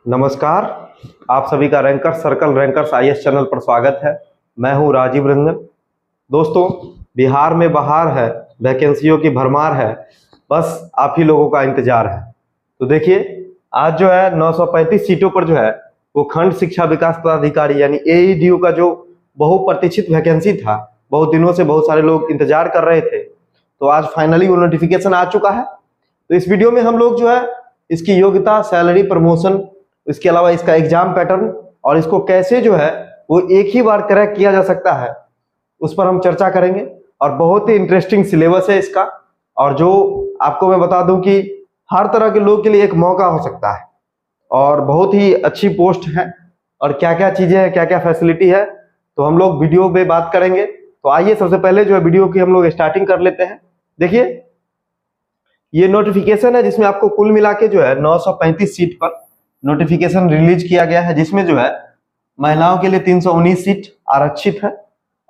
नमस्कार। आप सभी का ranker circle rankers IAS channel पर स्वागत है। मैं हूं राजीव रंजन। दोस्तों, बिहार में बहार है, वैकेंसियों की भरमार है, बस आप ही लोगों का इंतजार है। तो देखिए, आज जो है 935 सीटों पर जो है वो खंड शिक्षा विकास पदाधिकारी यानी एईडीयू का जो बहुप्रतीक्षित वैकेंसी था, बहुत दिनों से बहुत सारे लोग इंतजार कर रहे थे, तो आज फाइनली वो नोटिफिकेशन आ चुका है। तो इस वीडियो में हम लोग जो है इसकी योग्यता, सैलरी, प्रमोशन, इसके अलावा इसका एग्जाम पैटर्न और इसको कैसे जो है वो एक ही बार क्रैक किया जा सकता है, उस पर हम चर्चा करेंगे। और बहुत ही इंटरेस्टिंग सिलेबस है इसका, और जो आपको मैं बता दूं कि हर तरह के लोग के लिए एक मौका हो सकता है, और बहुत ही अच्छी पोस्ट है, और क्या क्या चीजें हैं, क्या क्या फैसिलिटी है, तो हम लोग वीडियो में बात करेंगे। तो आइए सबसे पहले जो है वीडियो की हम लोग स्टार्टिंग कर लेते हैं। देखिए, ये नोटिफिकेशन है जिसमें आपको कुल मिला के जो है 935 सीट पर नोटिफिकेशन रिलीज किया गया है, जिसमें जो है महिलाओं के लिए 319 सीट आरक्षित है,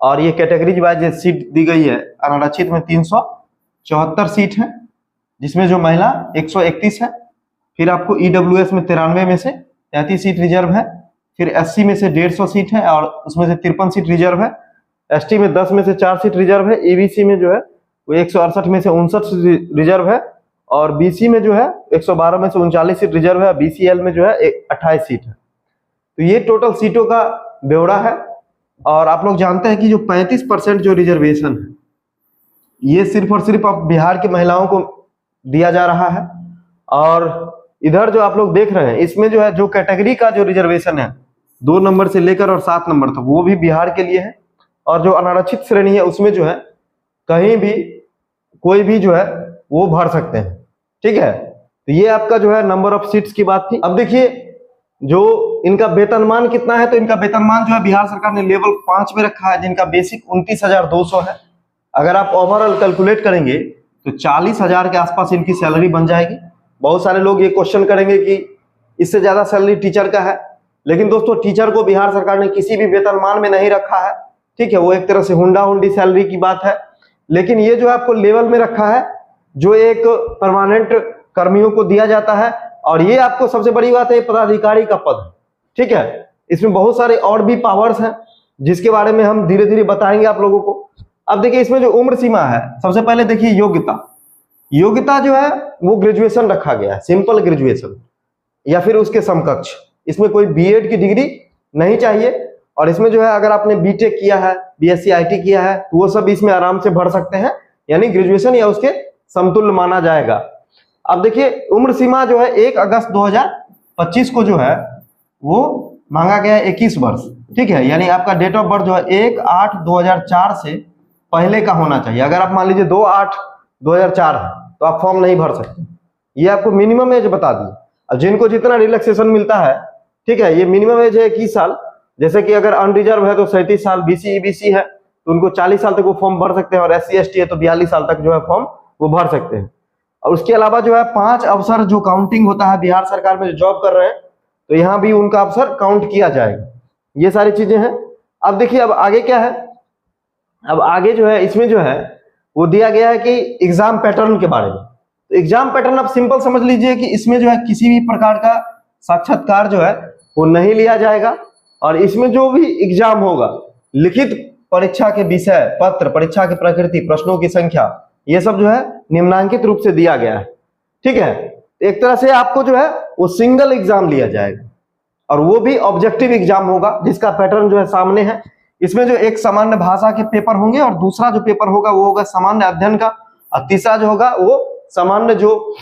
और ये कैटेगरीज वाइज सीट दी गई है। अनारक्षित में 374 सीट है, जिसमें जो महिला 131 है। फिर आपको ईडब्ल्यूएस में 93 में से 33 सीट रिजर्व है। फिर एससी में से 150 सीट है और उसमें से 53 सीट रिजर्व है। एसटी में 10 में से 4 सीट रिजर्व है। ईबीसी में जो है वो 168 में से 59 रिजर्व है, और बीसी में जो है 112 में से 39 सीट रिजर्व है। बीसीएल में जो है 28 सीट है। तो ये टोटल सीटों का ब्यौरा है। और आप लोग जानते हैं कि जो 35% जो रिजर्वेशन है, ये सिर्फ और सिर्फ अब बिहार की महिलाओं को दिया जा रहा है। और इधर जो आप लोग देख रहे हैं, इसमें जो है जो कैटेगरी का जो रिजर्वेशन है 2 नंबर से लेकर और 7 नंबर तक, वो भी बिहार के लिए है। और जो अनारक्षित श्रेणी है उसमें जो है कहीं भी कोई भी जो है वो भर सकते हैं। ठीक है, तो ये आपका जो है नंबर ऑफ सीट्स की बात थी। अब देखिए, जो इनका वेतनमान कितना है, तो इनका वेतनमान जो है बिहार सरकार ने लेवल 5 में रखा है, जिनका बेसिक 29,200 है। अगर आप ओवरऑल कैलकुलेट करेंगे तो 40,000 के आसपास इनकी सैलरी बन जाएगी। बहुत सारे लोग ये क्वेश्चन करेंगे कि इससे ज्यादा सैलरी टीचर का है, लेकिन दोस्तों टीचर को बिहार सरकार ने किसी भी वेतनमान में नहीं रखा है। ठीक है, वो एक तरह से हुंडा हुंडी सैलरी की बात है। लेकिन ये जो आपको लेवल में रखा है, जो एक परमानेंट कर्मियों को दिया जाता है, और ये आपको सबसे बड़ी बात है, पदाधिकारी का पद है। ठीक है, इसमें बहुत सारे और भी पावर्स हैं जिसके बारे में हम धीरे धीरे बताएंगे आप लोगों को। अब देखिए, इसमें जो उम्र सीमा है, सबसे पहले देखिए योग्यता जो है वो ग्रेजुएशन रखा गया है, सिंपल ग्रेजुएशन या फिर उसके समकक्ष। इसमें कोई बीएड की डिग्री नहीं चाहिए। और इसमें जो है अगर आपने बीटेक किया है, बीएससी आईटी किया है, तो वो सब इसमें आराम से भर सकते हैं, यानी ग्रेजुएशन या उसके समतुल्य माना जाएगा। अब देखिए, उम्र सीमा जो है 1 अगस्त 2025 को जो है वो मांगा गया है 21 वर्ष। ठीक है, यानी आपका डेट ऑफ बर्थ जो है 1/8/2004 से पहले का होना चाहिए। अगर आप मान लीजिए 2/8/2004 है तो आप फॉर्म नहीं भर सकते। ये आपको मिनिमम एज बता दी। अब जिनको जितना रिलैक्सेशन मिलता है, ठीक है, ये मिनिमम एज है 21 साल। जैसे कि अगर अनरिजर्व है तो 37 साल, बीसी ईबीसी है तो उनको 40 साल तक वो फॉर्म भर सकते हैं, और एससी एसटी है तो 42 साल तक जो है फॉर्म वो भर सकते हैं। और उसके अलावा जो है 5 अवसर जो काउंटिंग होता है बिहार सरकार में, जो जॉब कर रहे हैं, तो यहाँ भी उनका अवसर काउंट किया जाएगा। ये सारी चीजें हैं। अब देखिए, अब आगे क्या है, अब आगे जो है इसमें जो है वो दिया गया है कि एग्जाम पैटर्न के बारे में। तो एग्जाम पैटर्न आप सिंपल समझ लीजिए कि इसमें जो है किसी भी प्रकार का साक्षात्कार जो है वो नहीं लिया जाएगा, और इसमें जो भी एग्जाम होगा, लिखित परीक्षा के विषय पत्र, परीक्षा की प्रकृति, प्रश्नों की संख्या, ये सब जो है निम्नांकित रूप से दिया गया है। ठीक है, एक तरह से आपको जो है वो सिंगल एग्जाम लिया जाएगा, और वो भी ऑब्जेक्टिव एग्जाम होगा, जिसका पैटर्न जो है सामने है। इसमें जो एक सामान्य भाषा के पेपर होंगे, और दूसरा जो पेपर होगा वो होगा सामान्य अध्ययन का, और तीसरा जो होगा वो सामान्य जो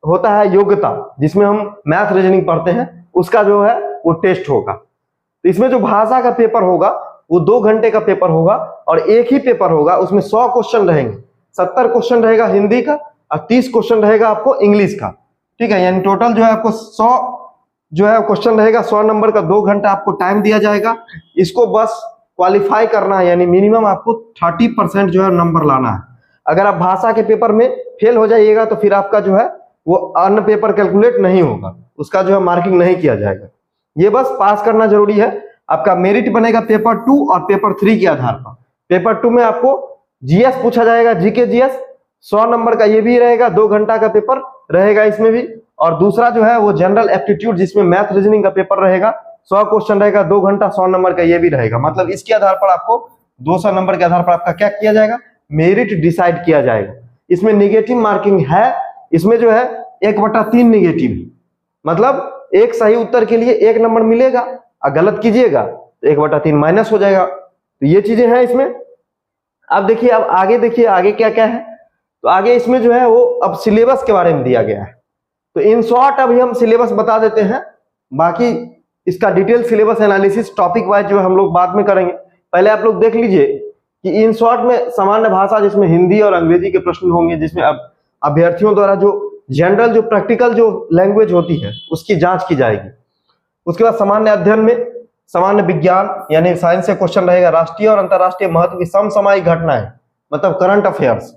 होता है योग्यता, जिसमें हम मैथ रीजनिंग पढ़ते हैं, उसका जो है वो टेस्ट होगा। तो इसमें जो भाषा का पेपर होगा वो 2 घंटे का पेपर होगा, और एक ही पेपर होगा, उसमें 100 क्वेश्चन रहेंगे। 70 क्वेश्चन रहेगा हिंदी का, और 30 क्वेश्चन रहेगा आपको इंग्लिश का। ठीक है, यानी टोटल जो है आपको 100 जो है क्वेश्चन रहेगा, 100 नंबर का, 2 घंटा आपको टाइम दिया जाएगा। इसको बस क्वालिफाई करना है, यानी मिनिमम आपको 30% जो है नंबर लाना है। अगर आप भाषा के पेपर में फेल हो जाइएगा तो फिर आपका जो है वो अन्य पेपर कैलकुलेट नहीं होगा, उसका जो है मार्किंग नहीं किया जाएगा। ये बस पास करना जरूरी है। आपका मेरिट बनेगा पेपर 2 और पेपर 3 के आधार पर। पेपर 2 में आपको जीएस पूछा जाएगा, जीके जीएस, 100 नंबर का ये भी रहेगा, 2 घंटा का पेपर रहेगा इसमें भी। और दूसरा जो है वो जनरल एप्टीट्यूड जिसमें मैथ रीजनिंग का पेपर रहेगा, 100 क्वेश्चन रहेगा, 2 घंटा, 100 नंबर का ये भी रहेगा। मतलब इसके आधार पर आपको 200 नंबर के आधार पर आपका क्या किया जाएगा, मेरिट डिसाइड किया जाएगा। इसमें निगेटिव मार्किंग है, इसमें जो है 1/3 निगेटिव, मतलब एक सही उत्तर के लिए 1 नंबर मिलेगा, और गलत कीजिएगा तो 1/3 माइनस हो जाएगा। तो ये चीजें हैं इसमें। अब देखिए, अब आगे देखिए आगे क्या क्या है। तो आगे इसमें जो है वो अब सिलेबस के बारे में दिया गया है। तो इन शॉर्ट अभी हम सिलेबस बता देते हैं, बाकी इसका detail syllabus analysis topic wise जो है हम लोग बाद में करेंगे। पहले आप लोग देख लीजिए कि इन शॉर्ट में सामान्य भाषा जिसमें हिंदी और अंग्रेजी के प्रश्न होंगे, जिसमें अब अभ्यर्थियों द्वारा जो जनरल जो प्रैक्टिकल जो लैंग्वेज होती है उसकी जांच की जाएगी। उसके बाद सामान्य अध्ययन में सामान्य विज्ञान यानी साइंस से क्वेश्चन रहेगा, राष्ट्रीय और अंतर्राष्ट्रीय महत्व की समसामयिक घटनाएं मतलब करंट अफेयर्स।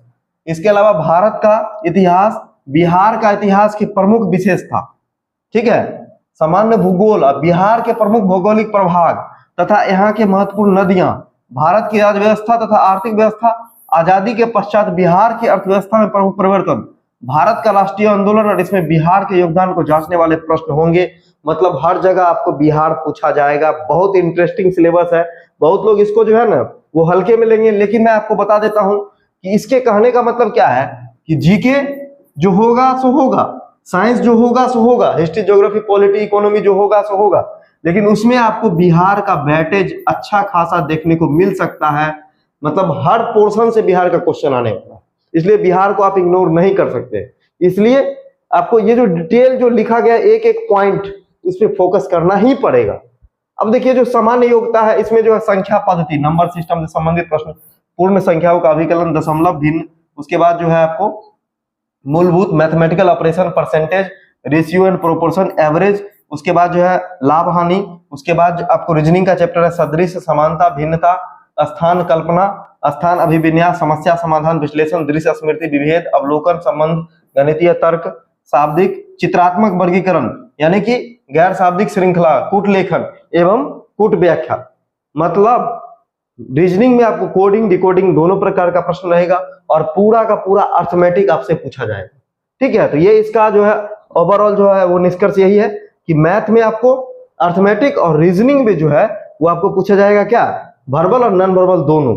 इसके अलावा भारत का इतिहास, बिहार का इतिहास की प्रमुख विशेषता, ठीक है, सामान्य भूगोल, बिहार के प्रमुख भौगोलिक प्रभाग तथा यहाँ के महत्वपूर्ण नदियां, भारत की अर्थव्यवस्था तथा आर्थिक व्यवस्था, आजादी के पश्चात बिहार की अर्थव्यवस्था में प्रमुख परिवर्तन, भारत का राष्ट्रीय आंदोलन और इसमें बिहार के योगदान को जांचने वाले प्रश्न होंगे। मतलब हर जगह आपको बिहार पूछा जाएगा। बहुत इंटरेस्टिंग सिलेबस है। बहुत लोग इसको जो है ना वो हल्के में लेंगे, लेकिन मैं आपको बता देता हूं कि इसके कहने का मतलब क्या है कि जीके जो होगा सो होगा, साइंस जो होगा सो होगा, हिस्ट्री, ज्योग्राफी, पॉलिटी, इकोनॉमी जो होगा सो होगा, लेकिन उसमें आपको बिहार का वेटेज अच्छा खासा देखने को मिल सकता है। मतलब हर पोर्शन से बिहार का क्वेश्चन आने वाला है, इसलिए बिहार को आप इग्नोर नहीं कर सकते। इसलिए आपको ये जो डिटेल जो लिखा गया एक एक पॉइंट उस पर फोकस करना ही पड़ेगा। अब देखिए जो सामान्य योग्यता है, इसमें जो है संख्या पद्धति, नंबर सिस्टम से संबंधित प्रश्न, पूर्ण संख्याओं का अभिकलन, दशमलव, भिन्न, उसके बाद जो है आपको मूलभूत mathematical operation, percentage, ratio and proportion, average, उसके बाद जो है लाभ हानि, उसके बाद आपको रीजनिंग का चैप्टर है सदृश, समानता, भिन्नता, स्थान कल्पना, स्थान अभिविन्यास, समस्या समाधान, विश्लेषण, दृश्य स्मृति, विभेद, अवलोकन, संबंध, गणितीय तर्क, शाब्दिक, चित्रात्मक वर्गीकरण यानी कि गैर शाब्दिक श्रृंखला, कूट लेखन एवं कूट व्याख्या। मतलब रीजनिंग में आपको कोडिंग डिकोडिंग दोनों प्रकार का प्रश्न रहेगा और पूरा का पूरा अर्थमेटिक आपसे पूछा जाएगा। ठीक है, तो ये इसका जो है ओवरऑल जो है वो निष्कर्ष यही है कि मैथ में आपको अर्थमेटिक और रीजनिंग में जो है वो आपको पूछा जाएगा क्या, वर्बल और नॉन वर्बल दोनों।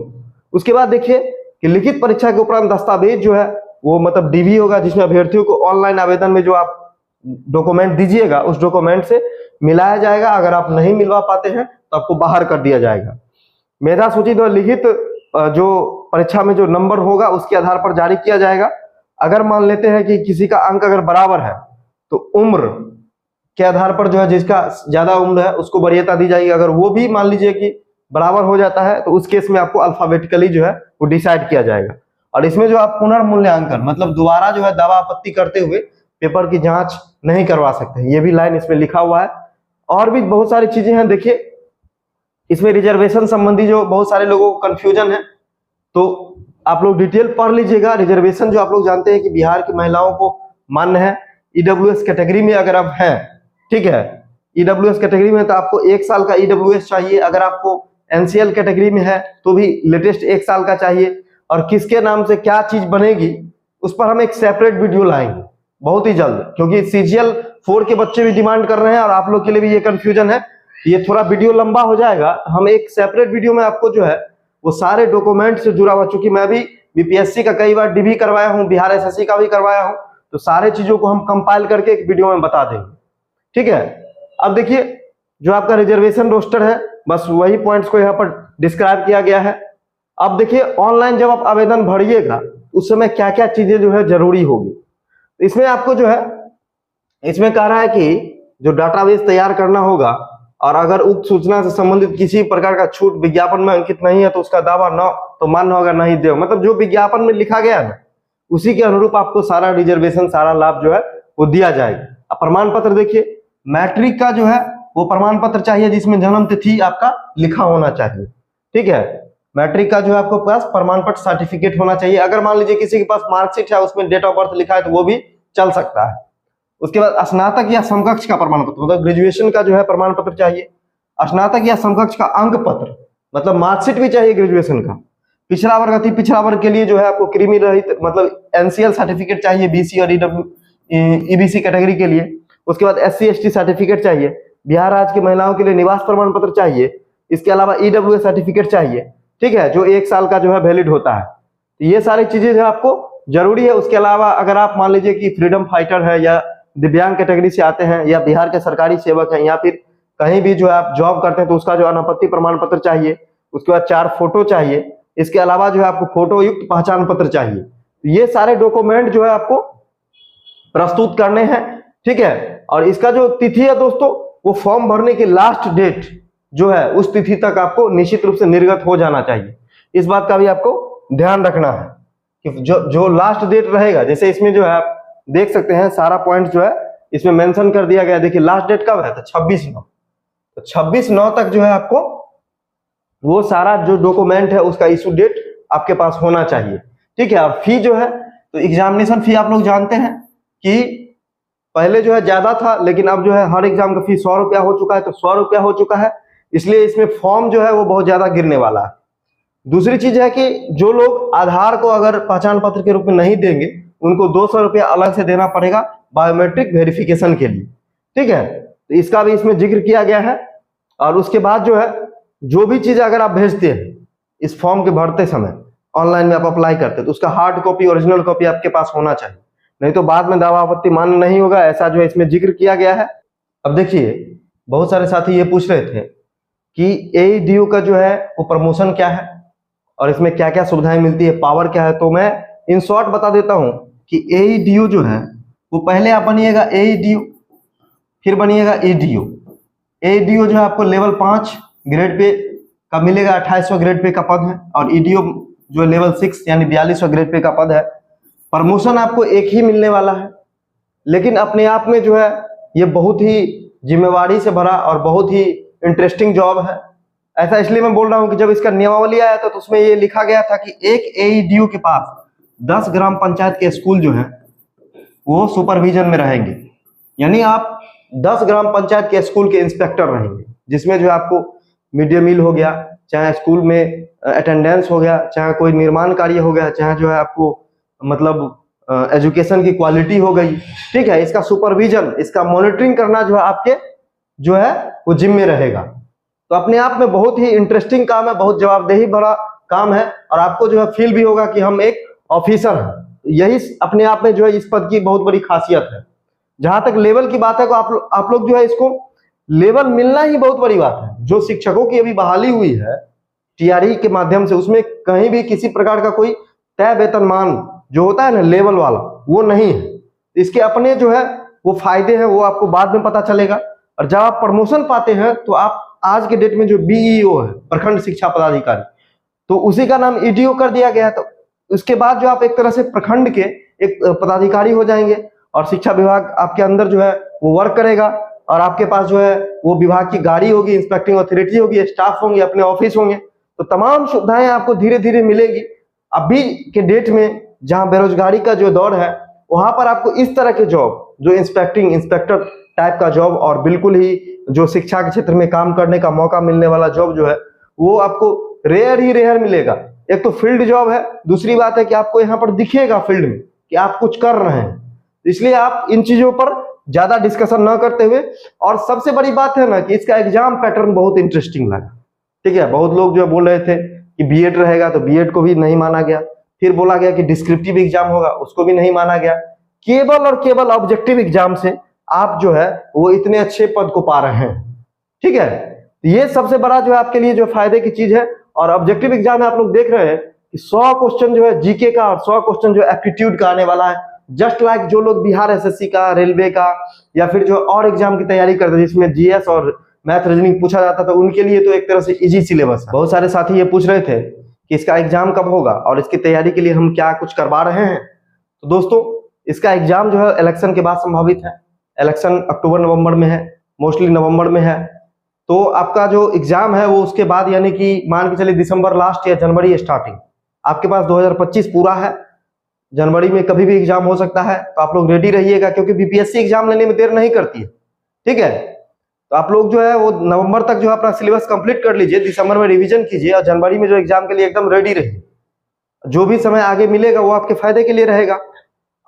उसके बाद देखिए कि लिखित परीक्षा के उपरांत दस्तावेज जो है वो मतलब डीवी होगा, जिसमें अभ्यर्थियों को ऑनलाइन आवेदन में जो आप डॉक्यूमेंट दीजिएगा उस डॉक्यूमेंट से मिलाया जाएगा। अगर आप नहीं मिलवा पाते हैं तो आपको बाहर कर दिया जाएगा। मेधा सूची द्वारा लिखित जो परीक्षा में जो नंबर होगा उसके आधार पर जारी किया जाएगा। अगर मान लेते हैं कि किसी का अंक अगर बराबर है तो उम्र के आधार पर जो है जिसका ज्यादा उम्र है उसको वरीयता दी जाएगी। अगर वो भी मान लीजिए कि बराबर हो जाता है तो उस केस में आपको अल्फाबेटिकली जो है वो डिसाइड किया जाएगा। और इसमें जो आप पुनर्मूल्यांकन मतलब दोबारा जो है दावा आपत्ति करते हुए पेपर की जांच नहीं करवा सकते, ये भी लाइन इसमें लिखा हुआ है। और भी बहुत सारी चीजें हैं। देखिए इसमें रिजर्वेशन संबंधी जो बहुत सारे लोगों को कंफ्यूजन है तो आप लोग डिटेल पढ़ लीजिएगा। रिजर्वेशन जो आप लोग जानते हैं कि बिहार की महिलाओं को मान्य है। ईडब्ल्यूएस कैटेगरी में अगर आप हैं, ठीक है, ईडब्ल्यूएस कैटेगरी में तो आपको 1 साल का ईडब्ल्यूएस चाहिए। अगर आपको एनसीएल कैटेगरी में है तो भी लेटेस्ट 1 साल का चाहिए। और किसके नाम से क्या चीज बनेगी उस पर हम एक सेपरेट वीडियो लाएंगे बहुत ही जल्द, क्योंकि सीजीएल 4 के बच्चे भी डिमांड कर रहे हैं और आप लोग के लिए भी ये कंफ्यूजन है। ये थोड़ा वीडियो लंबा हो जाएगा, हम एक सेपरेट वीडियो में आपको जो है वो सारे डॉक्यूमेंट से जुड़ा हुआ, चूंकि मैं भी बीपीएससी का कई बार डीबी करवाया हूँ, बिहार एसएससी का भी करवाया हूँ, तो सारे चीजों को हम कंपाइल करके एक वीडियो में बता देंगे। ठीक है, अब देखिए जो आपका रिजर्वेशन रोस्टर है बस वही पॉइंट्स को यहाँ पर डिस्क्राइब किया गया है। अब देखिए ऑनलाइन जब आप आवेदन भरिएगा उस समय क्या क्या चीजें जो है जरूरी होगी। इसमें आपको जो है इसमें कह रहा है कि जो डाटाबेस तैयार करना होगा और अगर उक्त सूचना से संबंधित किसी प्रकार का छूट विज्ञापन में अंकित नहीं है तो उसका दावा न तो मान्य होगा नहीं दे। मतलब जो विज्ञापन में लिखा गया है ना उसी के अनुरूप आपको सारा रिजर्वेशन सारा लाभ जो है वो दिया जाएगा। प्रमाण पत्र देखिए मैट्रिक का जो है वो प्रमाण पत्र चाहिए जिसमें जन्म तिथि आपका लिखा होना चाहिए। ठीक है, मैट्रिक का जो है आपको पास प्रमाण पत्र सर्टिफिकेट होना चाहिए। अगर मान लीजिए किसी के पास मार्कशीट है उसमें डेट ऑफ बर्थ लिखा है तो वो भी चल सकता है। उसके बाद स्नातक या समकक्ष का प्रमाण पत्र मतलब ग्रेजुएशन का जो है प्रमाण पत्र चाहिए। स्नातक या समकक्ष का अंक पत्र मतलब मार्कशीट भी चाहिए ग्रेजुएशन का। पिछड़ा वर्ग अति पिछड़ा वर्ग के लिए जो है आपको कृमि रहित मतलब एनसीएल सर्टिफिकेट चाहिए बीसी और ईबीसी कैटेगरी के लिए। उसके बाद एससी एसटी सर्टिफिकेट चाहिए। बिहार राज्य की महिलाओं के लिए निवास प्रमाण पत्र चाहिए। इसके अलावा ईडब्ल्यूएस सर्टिफिकेट चाहिए, ठीक है, जो 1 साल का जो है वैलिड होता है। तो ये सारी चीजें जो आपको जरूरी है। उसके अलावा अगर आप मान लीजिए कि फ्रीडम फाइटर है या दिव्यांग कैटेगरी से आते हैं या बिहार के सरकारी सेवक हैं या फिर कहीं भी जो है आप जॉब करते हैं तो उसका जो अनापत्ति प्रमाण पत्र चाहिए। उसके बाद 4 फोटो चाहिए। इसके अलावा जो है आपको फोटो युक्त पहचान पत्र चाहिए। तो ये सारे डॉक्यूमेंट जो है आपको प्रस्तुत करने हैं, ठीक है। और इसका जो तिथि है दोस्तों, वो फॉर्म भरने की लास्ट डेट जो है उस तिथि तक आपको निश्चित रूप से निर्गत हो जाना चाहिए। इस बात का भी आपको ध्यान रखना है कि जो लास्ट डेट रहेगा, जैसे इसमें जो है आप देख सकते हैं सारा पॉइंट जो है इसमें मेंशन कर दिया गया। देखिए लास्ट डेट कब है, तो 26/9। तो 26/9 तक जो है आपको वो सारा जो डॉक्यूमेंट है उसका इशू डेट आपके पास होना चाहिए, ठीक है। और फी जो है, तो एग्जामिनेशन फी आप लोग जानते हैं कि पहले जो है ज्यादा था, लेकिन अब जो है हर एग्जाम का फी 100 रुपया हो चुका है। तो 100 रुपया हो चुका है, इसलिए इसमें फॉर्म जो है वो बहुत ज्यादा गिरने वाला है। दूसरी चीज है कि जो लोग आधार को अगर पहचान पत्र के रूप में नहीं देंगे, उनको 200 रुपया अलग से देना पड़ेगा बायोमेट्रिक वेरिफिकेशन के लिए, ठीक है। तो इसका भी इसमें जिक्र किया गया है। और उसके बाद जो है जो भी चीज अगर आप भेजते हैं इस फॉर्म के भरते समय, ऑनलाइन में आप अप्लाई करते हैं, तो उसका हार्ड कॉपी ओरिजिनल कॉपी आपके पास होना चाहिए, नहीं तो बाद में दावा आपत्ति मान्य नहीं होगा। ऐसा जो है इसमें जिक्र किया गया है। अब देखिए बहुत सारे साथी ये पूछ रहे थे कि एईडीयू का जो है वो प्रमोशन क्या है और इसमें क्या क्या सुविधाएं मिलती है, पावर क्या है। तो मैं इन शॉर्ट बता देता हूं कि एईडीयू जो है वो पहले आप बनिएगा एईडीयू, फिर बनिएगा ईडीयू। एईडीयू जो है आपको लेवल 5 ग्रेड पे का मिलेगा, 2800 ग्रेड पे का पद है। और ईडीयू जो लेवल 6 यानी 4200 ग्रेड पे का पद है। प्रमोशन आपको एक ही मिलने वाला है, लेकिन अपने आप में जो है ये बहुत ही जिम्मेवारी से भरा और बहुत ही इंटरेस्टिंग जॉब है। ऐसा इसलिए मैं बोल रहा हूं कि जब इसका नियमावली आया था तो उसमें ये लिखा गया था कि एक एईडीयू के पास 10 ग्राम पंचायत के स्कूल जो है वो सुपरविजन में रहेंगे, यानी आप 10 ग्राम पंचायत के स्कूल के इंस्पेक्टर रहेंगे, जिसमें जो है आपको मिड डे मील हो गया, चाहे स्कूल में अटेंडेंस हो गया, चाहे कोई निर्माण कार्य हो गया, चाहे जो है आपको मतलब एजुकेशन की क्वालिटी हो गई, ठीक है, इसका सुपरविजन, इसका मॉनिटरिंग करना जो है आपके जो है वो जिम्मे रहेगा। तो अपने आप में बहुत ही इंटरेस्टिंग काम है, बहुत जवाबदेही भरा काम है और आपको जो है फील भी होगा कि हम एक ऑफिसर हैं। यही अपने आप में जो है इस पद की बहुत बड़ी खासियत है। जहां तक लेवल की बात है तो आप लोग जो है इसको लेवल मिलना ही बहुत बड़ी बात है। जो शिक्षकों की अभी बहाली हुई है टीआरई के माध्यम से, उसमें कहीं भी किसी प्रकार का कोई तय वेतनमान जो होता है ना लेवल वाला, वो नहीं है। इसके अपने जो है वो फायदे हैं, वो आपको बाद में पता चलेगा। और जब आप प्रमोशन पाते हैं तो आप आज के डेट में जो बीईओ है, प्रखंड शिक्षा पदाधिकारी, तो उसी का नाम ईडीओ कर दिया गया है। तो उसके बाद जो आप एक तरह से प्रखंड के एक पदाधिकारी हो जाएंगे और शिक्षा विभाग आपके अंदर जो है वो वर्क करेगा और आपके पास जो है वो विभाग की गाड़ी होगी, इंस्पेक्टिंग अथॉरिटी होगी, स्टाफ होंगे, अपने ऑफिस होंगे। तो तमाम सुविधाएं आपको धीरे धीरे मिलेगी। अभी के डेट में जहां बेरोजगारी का जो दौर है, वहां पर आपको इस तरह के जॉब, जो इंस्पेक्टर टाइप का जॉब और बिल्कुल ही जो शिक्षा के क्षेत्र में काम करने का मौका मिलने वाला जॉब जो है वो आपको रेयर मिलेगा। एक तो फील्ड जॉब है, दूसरी बात है कि आपको यहाँ पर दिखेगा फील्ड में कि आप कुछ कर रहे हैं। इसलिए आप इन चीजों पर ज्यादा डिस्कशन न करते हुए, और सबसे बड़ी बात है ना कि इसका एग्जाम पैटर्न बहुत इंटरेस्टिंग लगा, ठीक है। बहुत लोग जो बोल रहे थे कि बीएड रहेगा, तो बीएड को भी नहीं माना गया। फिर बोला गया कि डिस्क्रिप्टिव एग्जाम होगा, उसको भी नहीं माना गया। केवल और केवल ऑब्जेक्टिव एग्जाम से आप जो है वो इतने अच्छे पद को पा रहे हैं, ठीक है। ये सबसे बड़ा जो है आपके लिए जो फायदे की चीज है। और ऑब्जेक्टिव एग्जाम में आप लोग देख रहे हैं कि 100 क्वेश्चन जो है जीके का और 100 क्वेश्चन जो एप्टीट्यूड का आने वाला है। जस्ट लाइक जो लोग बिहार एसएससी का, रेलवे का या फिर जो और एग्जाम की तैयारी करते हैं जिसमें जीएस और मैथ रीजनिंग पूछा जाता था, उनके लिए तो एक तरह से इजी सिलेबस है। बहुत सारे साथी ये पूछ रहे थे कि इसका एग्जाम कब होगा और इसकी तैयारी के लिए हम क्या कुछ करवा रहे हैं। तो दोस्तों इसका एग्जाम जो है इलेक्शन के बाद संभावित है। इलेक्शन अक्टूबर नवंबर में है, मोस्टली नवंबर में है। तो आपका जो एग्जाम है वो उसके बाद, यानी कि मान के चलिए दिसंबर लास्ट या जनवरी स्टार्टिंग, आपके पास 2025 पूरा है। जनवरी में कभी भी एग्जाम हो सकता है, तो आप लोग रेडी रहिएगा, क्योंकि बीपीएससी एग्जाम लेने में देर नहीं करती है, ठीक है। तो आप लोग जो है वो नवंबर तक जो है अपना सिलेबस कंप्लीट कर लीजिए, दिसंबर में रिवीजन कीजिए और जनवरी में जो एग्जाम के लिए एकदम रेडी रहिए। जो भी समय आगे मिलेगा वो आपके फायदे के लिए रहेगा।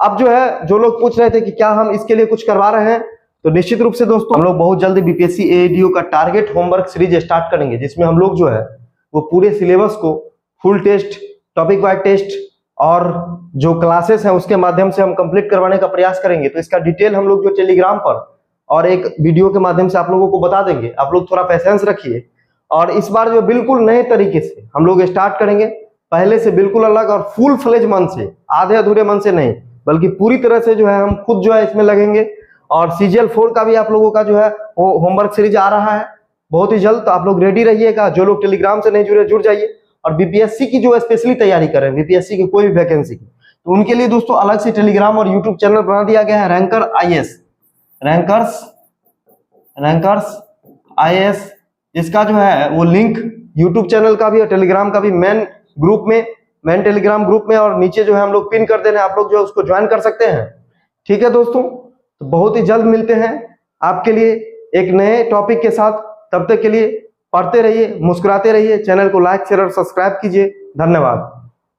अब जो है, जो लोग पूछ रहे थे कि क्या हम इसके लिए कुछ करवा रहे हैं, तो निश्चित रूप से दोस्तों हम लोग बहुत जल्दी बीपीएससी एडीओ का टारगेट होमवर्क सीरीज स्टार्ट करेंगे, जिसमें हम लोग जो है वो पूरे सिलेबस को full test, topic wise test और जो क्लासेस हैं उसके माध्यम से हम कंप्लीट करवाने का प्रयास करेंगे। तो इसका डिटेल हम लोग जो टेलीग्राम पर और एक वीडियो के माध्यम से आप लोगों को बता देंगे। आप लोग थोड़ा पेशेंस रखिए, और इस बार जो बिल्कुल नए तरीके से हम लोग स्टार्ट करेंगे, पहले से बिल्कुल अलग और फुल फ्लेज मन से, आधे अधूरे मन से नहीं, बल्कि पूरी तरह से जो है हम खुद जो है इसमें लगेंगे। और सीजीएल 4 का भी आप लोगों का जो है वो होमवर्क सीरीज आ रहा है बहुत ही जल्द, तो आप लोग रेडी रहिएगा। जो लोग टेलीग्राम से नहीं जुड़े, जुड़ जाइए। और बीपीएससी की जो स्पेशली तैयारी कर रहे हैं, बीपीएससी की कोई भी वैकेंसी की, तो उनके लिए दोस्तों अलग से टेलीग्राम और यूट्यूब चैनल बना दिया गया है, रैंकर आईएएस, रैंकर्स आईएएस। इसका जो है वो लिंक यूट्यूब चैनल का भी और टेलीग्राम का भी मेन टेलीग्राम ग्रुप में, और नीचे जो है हम लोग पिन कर दे रहे हैं, आप लोग जो है उसको ज्वाइन कर सकते हैं। ठीक है दोस्तों, तो बहुत ही जल्द मिलते हैं आपके लिए एक नए टॉपिक के साथ। तब तक के लिए पढ़ते रहिए, मुस्कुराते रहिए, चैनल को लाइक शेयर और सब्सक्राइब कीजिए। धन्यवाद।